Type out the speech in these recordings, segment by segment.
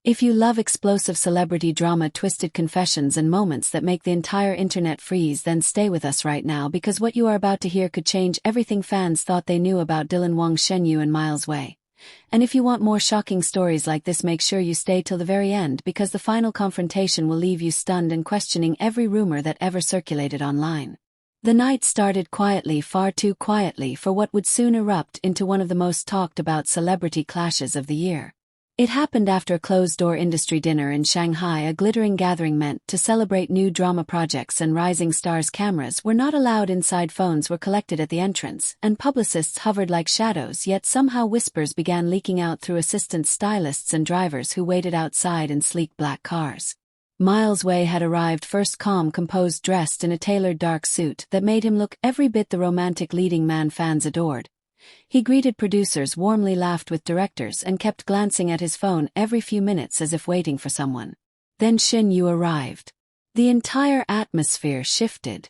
If you love explosive celebrity drama, twisted confessions, and moments that make the entire internet freeze, then stay with us right now, because what you are about to hear could change everything fans thought they knew about Dylan Wang, Shen Yu, and Miles Wei. And if you want more shocking stories like this, make sure you stay till the very end, because the final confrontation will leave you stunned and questioning every rumor that ever circulated online. The night started quietly, far too quietly for what would soon erupt into one of the most talked about celebrity clashes of the year. It happened after a closed-door industry dinner in Shanghai, a glittering gathering meant to celebrate new drama projects and rising stars. Cameras were not allowed inside, phones were collected at the entrance, and publicists hovered like shadows, yet somehow whispers began leaking out through assistants, stylists, and drivers who waited outside in sleek black cars. Miles Wei had arrived first, calm, composed, dressed in a tailored dark suit that made him look every bit the romantic leading man fans adored. He greeted producers, warmly laughed with directors, and kept glancing at his phone every few minutes as if waiting for someone. Then Shen Yu arrived. The entire atmosphere shifted.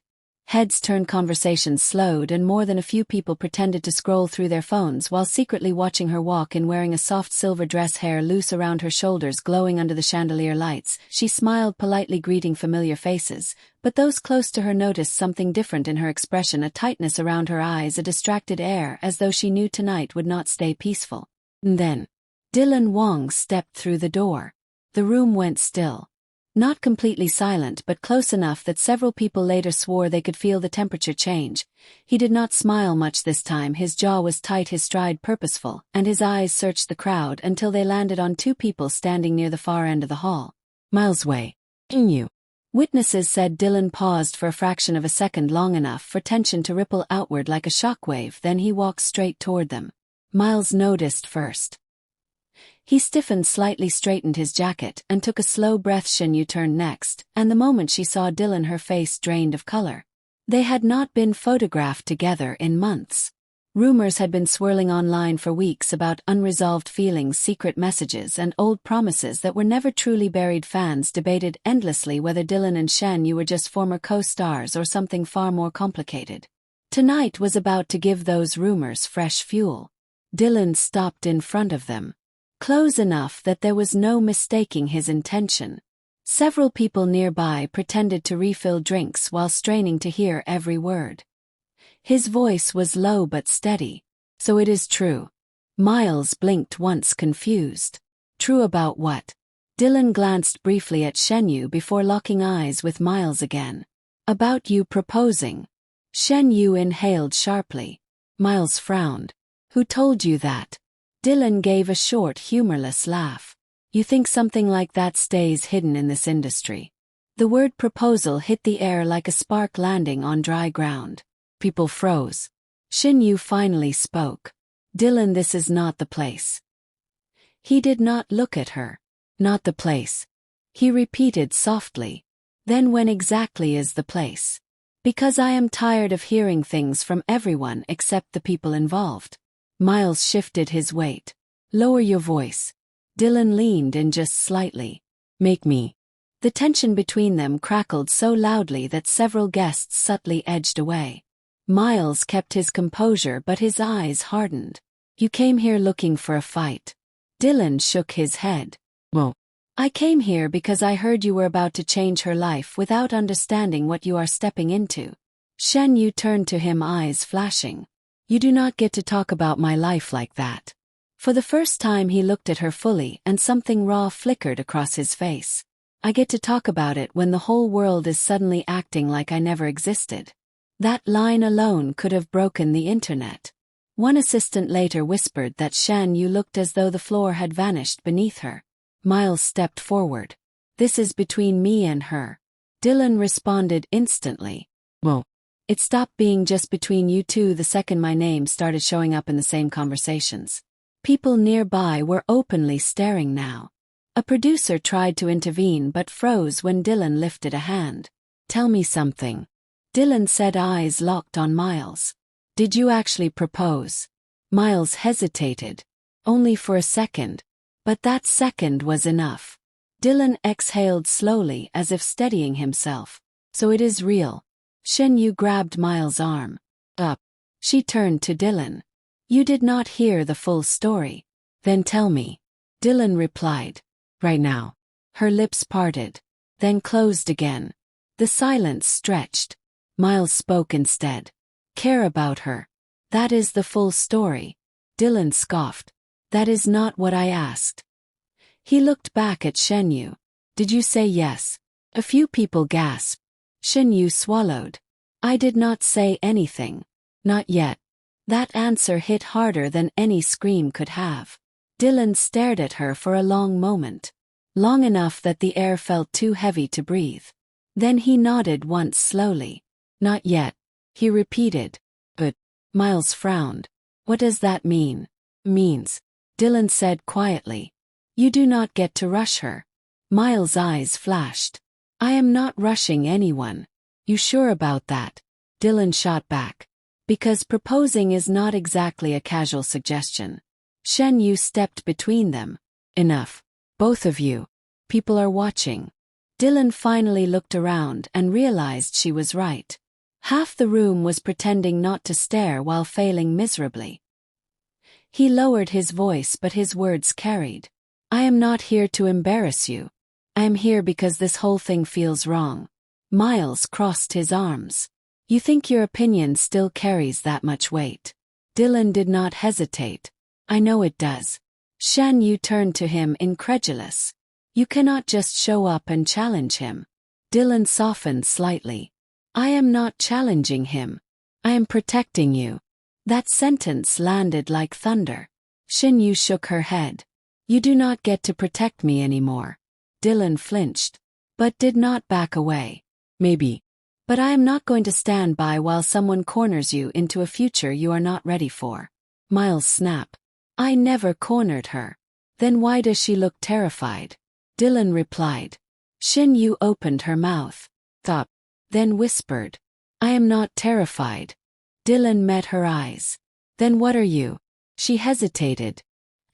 Heads turned, conversations slowed, and more than a few people pretended to scroll through their phones while secretly watching her walk in, wearing a soft silver dress, hair loose around her shoulders, glowing under the chandelier lights. She smiled politely, greeting familiar faces, but those close to her noticed something different in her expression, a tightness around her eyes, a distracted air, as though she knew tonight would not stay peaceful. And then Dylan Wang stepped through the door. The room went still. Not completely silent, but close enough that several people later swore they could feel the temperature change. He did not smile much this time, his jaw was tight, his stride purposeful, and his eyes searched the crowd until they landed on two people standing near the far end of the hall. Miles Wei, Shen Yu. Witnesses said. Dylan paused for a fraction of a second, long enough for tension to ripple outward like a shockwave, then he walked straight toward them. Miles noticed first. He stiffened slightly, straightened his jacket, and took a slow breath. Shen Yu turned next, and the moment she saw Dylan, her face drained of color. They had not been photographed together in months. Rumors had been swirling online for weeks about unresolved feelings, secret messages, and old promises that were never truly buried. Fans debated endlessly whether Dylan and Shen Yu were just former co-stars or something far more complicated. Tonight was about to give those rumors fresh fuel. Dylan stopped in front of them, close enough that there was no mistaking his intention. Several people nearby pretended to refill drinks while straining to hear every word. His voice was low but steady. So it is true. Miles blinked once, confused. True about what? Dylan glanced briefly at Shen Yu before locking eyes with Miles again. About you proposing. Shen Yu inhaled sharply. Miles frowned. Who told you that? Dylan gave a short, humorless laugh. You think something like that stays hidden in this industry? The word proposal hit the air like a spark landing on dry ground. People froze. Shen Yu finally spoke. Dylan, this is not the place. He did not look at her. Not the place. He repeated softly. Then when exactly is the place? Because I am tired of hearing things from everyone except the people involved. Miles shifted his weight. Lower your voice. Dylan leaned in just slightly. Make me. The tension between them crackled so loudly that several guests subtly edged away. Miles kept his composure, but his eyes hardened. You came here looking for a fight. Dylan shook his head. Well, I came here because I heard you were about to change her life without understanding what you are stepping into. Shen Yu turned to him, eyes flashing. You do not get to talk about my life like that. For the first time he looked at her fully, and something raw flickered across his face. I get to talk about it when the whole world is suddenly acting like I never existed. That line alone could have broken the internet. One assistant later whispered that Shen Yu looked as though the floor had vanished beneath her. Miles stepped forward. This is between me and her. Dylan responded instantly. Well, it stopped being just between you two the second my name started showing up in the same conversations. People nearby were openly staring now. A producer tried to intervene but froze when Dylan lifted a hand. Tell me something. Dylan said, eyes locked on Miles. Did you actually propose? Miles hesitated. Only for a second. But that second was enough. Dylan exhaled slowly as if steadying himself. So it is real. Shen Yu grabbed Miles' arm. Up. She turned to Dylan. You did not hear the full story. Then tell me. Dylan replied. Right now. Her lips parted, then closed again. The silence stretched. Miles spoke instead. Care about her. That is the full story. Dylan scoffed. That is not what I asked. He looked back at Shen Yu. Did you say yes? A few people gasped. Shen Yu swallowed. I did not say anything. Not yet. That answer hit harder than any scream could have. Dylan stared at her for a long moment. Long enough that the air felt too heavy to breathe. Then he nodded once slowly. Not yet, he repeated. But, Miles frowned. What does that mean? Means, Dylan said quietly. You do not get to rush her. Miles' eyes flashed. I am not rushing anyone. You sure about that? Dylan shot back. Because proposing is not exactly a casual suggestion. Shen Yu stepped between them. Enough. Both of you. People are watching. Dylan finally looked around and realized she was right. Half the room was pretending not to stare while failing miserably. He lowered his voice, but his words carried. I am not here to embarrass you. I am here because this whole thing feels wrong. Miles crossed his arms. You think your opinion still carries that much weight? Dylan did not hesitate. I know it does. Shen Yu turned to him incredulous. You cannot just show up and challenge him. Dylan softened slightly. I am not challenging him. I am protecting you. That sentence landed like thunder. Shen Yu shook her head. You do not get to protect me anymore. Dylan flinched, but did not back away. Maybe. But I am not going to stand by while someone corners you into a future you are not ready for. Miles snapped. I never cornered her. Then why does she look terrified? Dylan replied. Shen Yu opened her mouth. Thought. Then whispered. I am not terrified. Dylan met her eyes. Then what are you? She hesitated.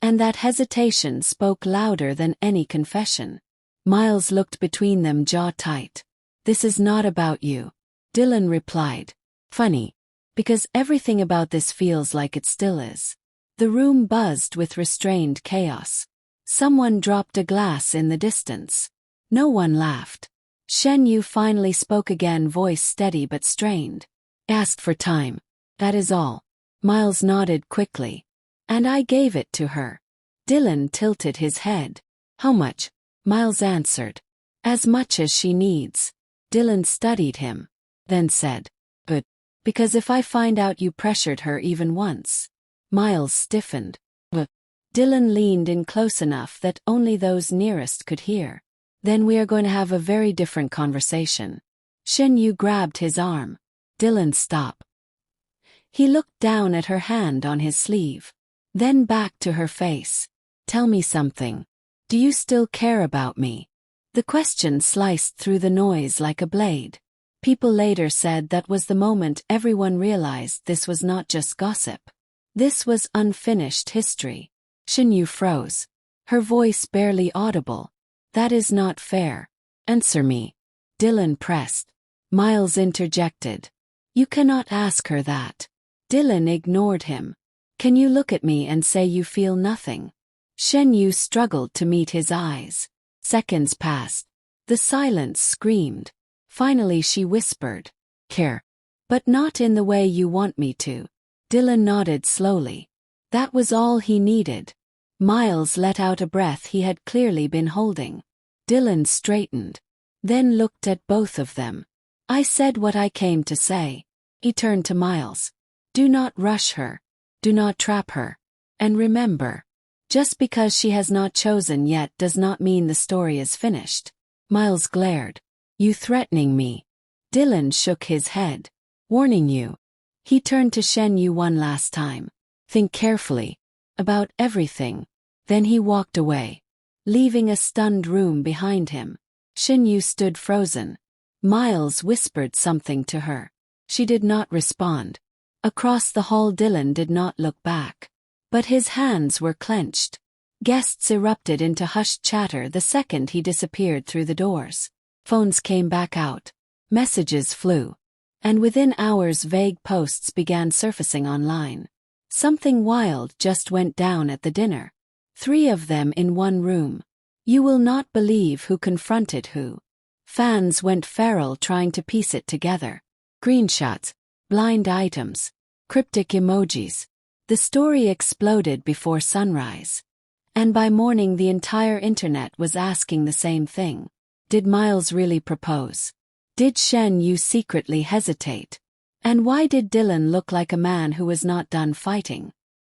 And that hesitation spoke louder than any confession. Miles looked between them, jaw tight. This is not about you. Dylan replied. Funny. Because everything about this feels like it still is. The room buzzed with restrained chaos. Someone dropped a glass in the distance. No one laughed. Shen Yu finally spoke again, voice steady but strained. Asked for time. That is all. Miles nodded quickly. And I gave it to her. Dylan tilted his head. How much? Miles answered. As much as she needs. Dylan studied him. Then said. But. Because if I find out you pressured her even once. Miles stiffened. But. Dylan leaned in close enough that only those nearest could hear. Then we are going to have a very different conversation. Shen Yu grabbed his arm. Dylan, stop. He looked down at her hand on his sleeve. Then back to her face. Tell me something. Do you still care about me? The question sliced through the noise like a blade. People later said that was the moment everyone realized this was not just gossip. This was unfinished history. Shen Yu froze. Her voice barely audible. That is not fair. Answer me. Dylan pressed. Miles interjected. You cannot ask her that. Dylan ignored him. Can you look at me and say you feel nothing? Shen Yu struggled to meet his eyes. Seconds passed. The silence screamed. Finally she whispered. Care. But not in the way you want me to. Dylan nodded slowly. That was all he needed. Miles let out a breath he had clearly been holding. Dylan straightened. Then looked at both of them. I said what I came to say. He turned to Miles. Do not rush her. Do not trap her. And remember. Just because she has not chosen yet does not mean the story is finished. Miles glared. You threatening me? Dylan shook his head. Warning you. He turned to Shen Yu one last time. Think carefully. About everything. Then he walked away. Leaving a stunned room behind him. Shen Yu stood frozen. Miles whispered something to her. She did not respond. Across the hall Dylan did not look back. But his hands were clenched. Guests erupted into hushed chatter the second he disappeared through the doors. Phones came back out. Messages flew. And within hours vague posts began surfacing online. Something wild just went down at the dinner. 3 of them in one room. You will not believe who confronted who. Fans went feral trying to piece it together. Screenshots, blind items, cryptic emojis. The story exploded before sunrise. And by morning the entire internet was asking the same thing. Did Miles really propose? Did Shen Yu secretly hesitate? And why did Dylan look like a man who was not done fighting?